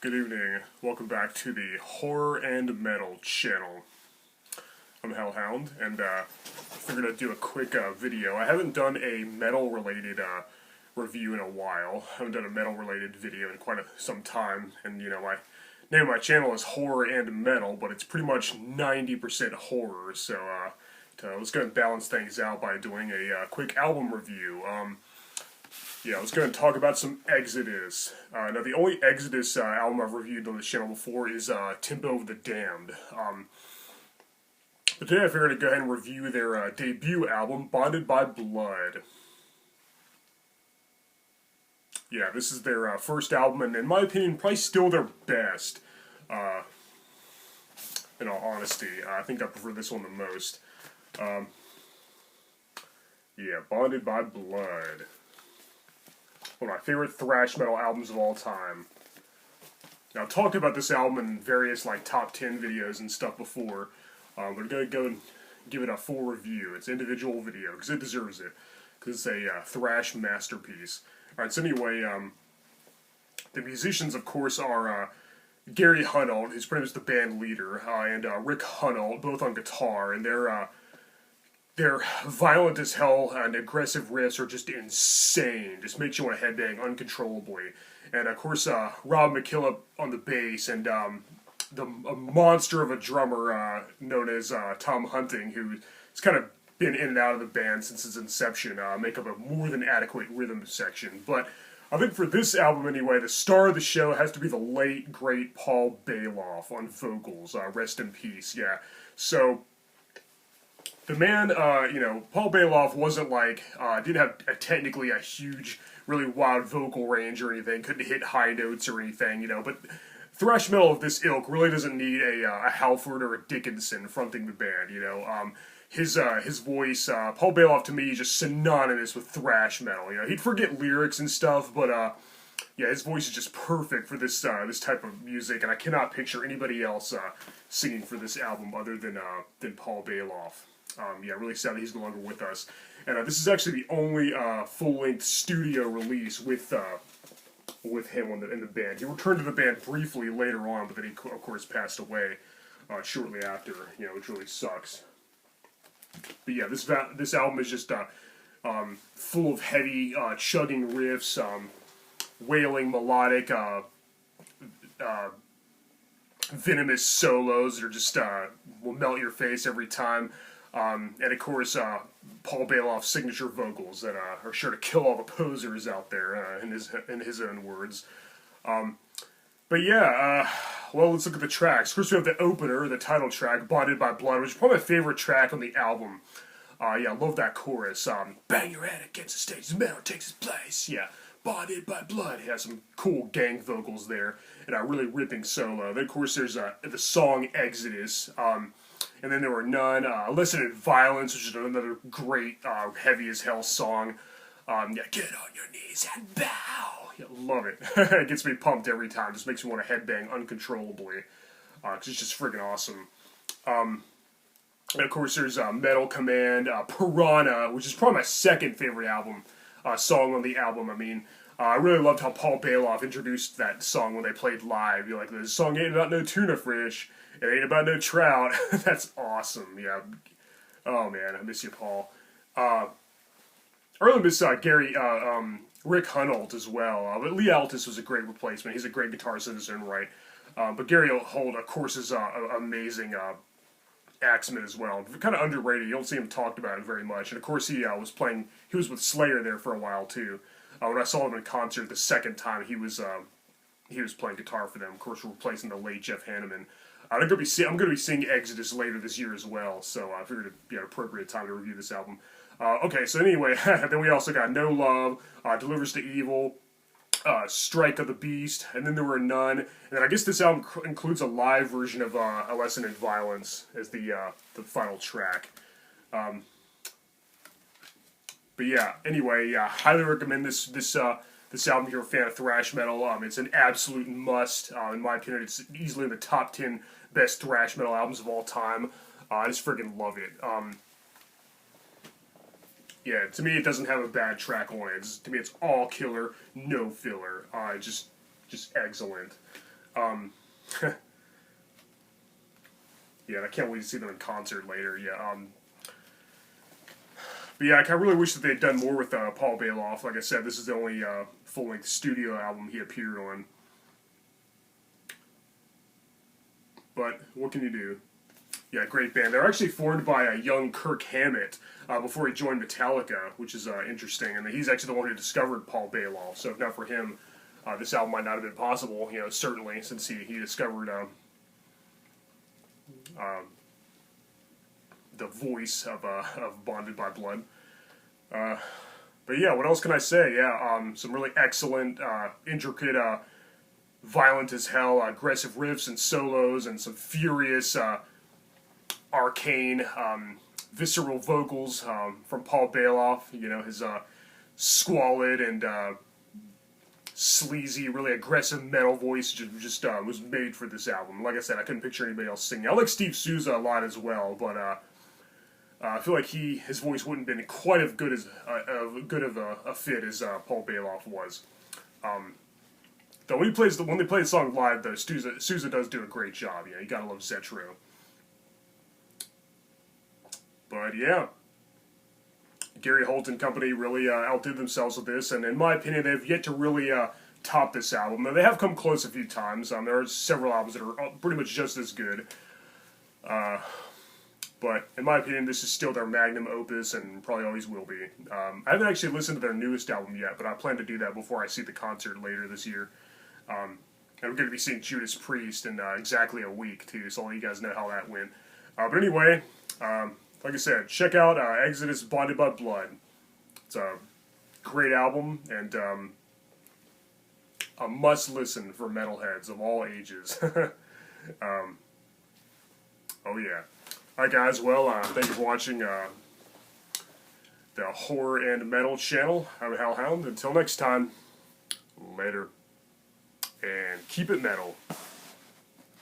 Good evening. Welcome back to the Horror and Metal channel. I'm Hellhound, and I figured I'd do a quick video. I haven't done a metal-related review in a while. I haven't done a metal-related video in quite some time, and you know, my name of my channel is Horror and Metal, but it's pretty much 90% horror, so let's go and balance things out by doing a quick album review. Yeah, I was going to talk about some Exodus. Now, the only Exodus album I've reviewed on this channel before is Tempo of the Damned. But today I figured I'd go ahead and review their debut album, Bonded by Blood. Yeah, this is their first album, and in my opinion, probably still their best. In all honesty, I think I prefer this one the most. Yeah, Bonded by Blood. One of my favorite thrash metal albums of all time. Now, I've talked about this album in various like top 10 videos and stuff before. But I'm going to go and give it a full review. It's an individual video, because it deserves it. Because it's a thrash masterpiece. Alright, so anyway, the musicians, of course, are Gary Hunold, who's pretty much the band leader, and Rick Hunold, both on guitar, and they're violent as hell, and aggressive riffs are just insane. Just makes you want to headbang uncontrollably. And of course, Rob McKillop on the bass, and a monster of a drummer known as Tom Hunting, who's kind of been in and out of the band since its inception, make up a more than adequate rhythm section. But I think for this album anyway, the star of the show has to be the late, great Paul Bailoff on vocals. Rest in peace, yeah. So the man, you know, Paul Bailoff wasn't like, didn't have technically a huge, really wild vocal range or anything, couldn't hit high notes or anything, you know, but thrash metal of this ilk really doesn't need a Halford or a Dickinson fronting the band, you know. His voice, Paul Bailoff to me is just synonymous with thrash metal, you know. He'd forget lyrics and stuff, but, yeah, his voice is just perfect for this this type of music, and I cannot picture anybody else singing for this album other than Paul Bailoff. Yeah, really sad that he's no longer with us. And this is actually the only full-length studio release with him in the band. He returned to the band briefly later on, but then he, of course, passed away shortly after, you know, which really sucks. But yeah, this album is just full of heavy, chugging riffs, wailing, melodic, venomous solos that are just will melt your face every time. And of course, Paul Bailoff's signature vocals that are sure to kill all the posers out there, in his own words. But yeah, well, let's look at the tracks. First, we have the opener, the title track, "Bonded by Blood," which is probably my favorite track on the album. Yeah, I love that chorus. Bang your head against the stage, the metal takes its place. Yeah, "Bonded by Blood." It has some cool gang vocals there, and a really ripping solo. Then, of course, there's the song "Exodus." And then there were none. Illicit Violence, which is another great, heavy as hell song. Yeah, "Get on your knees and bow." Yeah, love it. It gets me pumped every time. Just makes me want to headbang uncontrollably. Cause it's just freaking awesome. And of course, there's Metal Command, Piranha, which is probably my second favorite song on the album. I mean, I really loved how Paul Bailoff introduced that song when they played live. You're like, "This song ain't about no tuna fish. It ain't about no trout." That's awesome, yeah. Oh man, I miss you, Paul. I really miss Rick Hunold as well. But Lee Altus was a great replacement. He's a great guitarist in his own right. But Gary Hunold, of course, is an amazing axeman as well. Kind of underrated. You don't see him talked about it very much. And of course, he was with Slayer there for a while too. When I saw him in concert the second time, he was playing guitar for them. Of course, replacing the late Jeff Hanneman. I'm going to be seeing Exodus later this year as well, so I figured it'd be an appropriate time to review this album. Okay, so anyway, then we also got No Love, Delivers to Evil, Strike of the Beast, and then there were none. And then I guess this album includes a live version of A Lesson in Violence as the final track. But yeah, anyway, yeah, highly recommend this album if you're a fan of thrash metal. It's an absolute must. In my opinion, it's easily in the top 10 best thrash metal albums of all time. I just freaking love it. Yeah, to me, it doesn't have a bad track on it. To me, it's all killer, no filler. Just excellent. Um, yeah, I can't wait to see them in concert later. Yeah. But yeah, I really wish that they'd done more with Paul Bailoff. Like I said, this is the only full-length studio album he appeared on. But what can you do? Yeah, great band. They're actually formed by a young Kirk Hammett before he joined Metallica, which is interesting. And he's actually the one who discovered Paul Bailoff. So if not for him, this album might not have been possible. You know, certainly since he discovered the voice of Bonded by Blood. But yeah, what else can I say? Yeah, some really excellent, intricate, violent as hell, aggressive riffs and solos, and some furious, arcane, visceral vocals from Paul Bailoff. You know, his squalid and sleazy, really aggressive metal voice just was made for this album. Like I said, I couldn't picture anybody else singing. I like Steve Souza a lot as well, but I feel like his voice wouldn't have been quite as good as a fit as Paul Bailoff was. Though when they play the song live, though, Souza does do a great job. Yeah, you gotta love Zetro. But yeah, Gary Holt and company really outdid themselves with this, and in my opinion, they've yet to really top this album. Now, they have come close a few times. There are several albums that are pretty much just as good. But in my opinion, this is still their magnum opus and probably always will be. I haven't actually listened to their newest album yet, but I plan to do that before I see the concert later this year. And we're going to be seeing Judas Priest in exactly a week, too, so I'll let you guys know how that went. But anyway, like I said, check out Exodus Bonded by Blood. It's a great album and a must-listen for metalheads of all ages. Oh, yeah. Alright guys, well, thank you for watching the Horror and Metal channel. I'm Hellhound. Until next time, later. And keep it metal.